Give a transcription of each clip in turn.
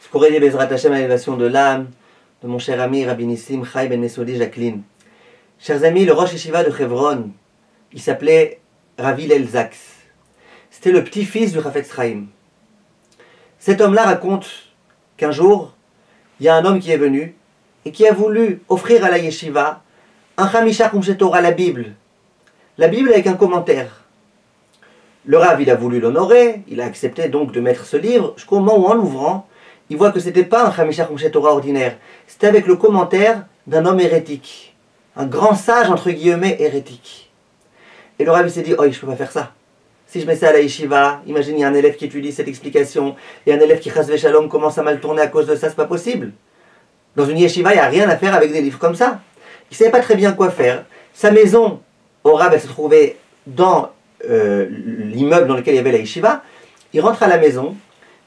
Ce qu'aurait dit Bezrat Hashem à l'élévation de l'âme de mon cher ami Rabbi Nissim Chai Ben Nesodi Jacqueline. Chers amis, le Rosh Yeshiva de Hebron, il s'appelait Rav Hillel Zaks. C'était le petit-fils du Chafetz Chaim. Cet homme-là raconte qu'un jour, il y a un homme qui est venu et qui a voulu offrir à la yeshiva un Chamisha Chumshe Torah, la Bible avec un commentaire. Le Rav, il a voulu l'honorer, il a accepté donc de mettre ce livre, jusqu'au moment où en l'ouvrant, il voit que ce n'était pas un Chamisha Chumshe Torah ordinaire, c'était avec le commentaire d'un homme hérétique, un grand sage entre guillemets hérétique. Et le Rav s'est dit, oh, je ne peux pas faire ça. Si je mets ça à la yeshiva, imagine il y a un élève qui étudie cette explication, et un élève qui chas v'shalom commence à mal tourner à cause de ça, c'est pas possible. Dans une yeshiva, il n'y a rien à faire avec des livres comme ça. Il ne savait pas très bien quoi faire. Sa maison, au Rav, elle se trouvait dans l'immeuble dans lequel il y avait la yeshiva. Il rentre à la maison,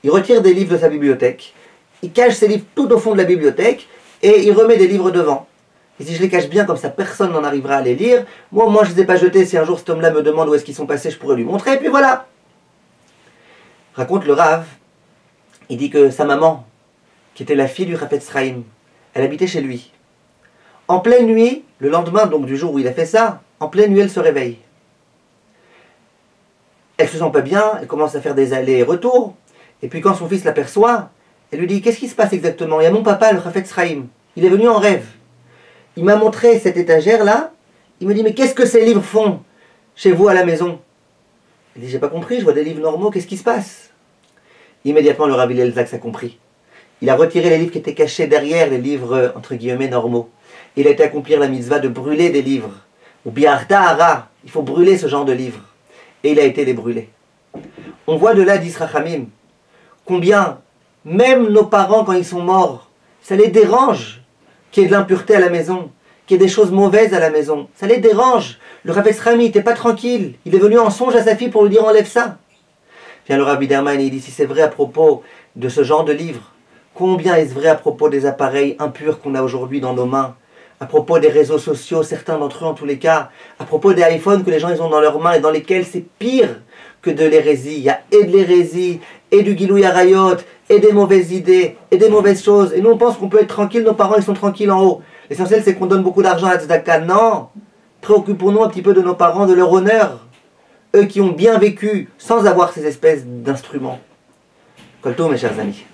il retire des livres de sa bibliothèque, il cache ses livres tout au fond de la bibliothèque, et il remet des livres devant. Et si je les cache bien, comme ça personne n'en arrivera à les lire, moi je ne les ai pas jetés, si un jour cet homme-là me demande où est-ce qu'ils sont passés, je pourrais lui montrer, et puis voilà. Raconte le Rav, il dit que sa maman, qui était la fille du Chafetz Chaim, elle habitait chez lui. En pleine nuit, le lendemain donc du jour où il a fait ça, en pleine nuit elle se réveille. Elle se sent pas bien, elle commence à faire des allers et retours, et puis quand son fils l'aperçoit, elle lui dit, qu'est-ce qui se passe exactement? Il y a mon papa, le Chafetz Chaim, il est venu en rêve. Il m'a montré cette étagère-là. Il me dit, mais qu'est-ce que ces livres font chez vous à la maison? Il dit, j'ai pas compris, je vois des livres normaux, qu'est-ce qui se passe? Immédiatement, le Rav Hillel Zaks a compris. Il a retiré les livres qui étaient cachés derrière les livres, entre guillemets, normaux. Il a été accomplir la mitzvah de brûler des livres. Ou biarta hara, il faut brûler ce genre de livres. Et il a été les brûler. On voit de là d'Israchamim combien, même nos parents, quand ils sont morts, ça les dérange qu'il y ait de l'impureté à la maison, qu'il y ait des choses mauvaises à la maison. Ça les dérange. Le Chafetz Chaim n'était pas tranquille. Il est venu en songe à sa fille pour lui dire enlève ça. Vient le Rabbi Derman et il dit si c'est vrai à propos de ce genre de livre, combien est-ce vrai à propos des appareils impurs qu'on a aujourd'hui dans nos mains, à propos des réseaux sociaux, certains d'entre eux en tous les cas, à propos des iPhones que les gens ils ont dans leurs mains et dans lesquels c'est pire que de l'hérésie. Il y a et de l'hérésie, et du Gilou Yarayot, et des mauvaises idées, et des mauvaises choses. Et nous on pense qu'on peut être tranquille, nos parents ils sont tranquilles en haut. L'essentiel c'est qu'on donne beaucoup d'argent à la tzedaka. Non, préoccupons-nous un petit peu de nos parents, de leur honneur. Eux qui ont bien vécu sans avoir ces espèces d'instruments. Kolto mes chers amis.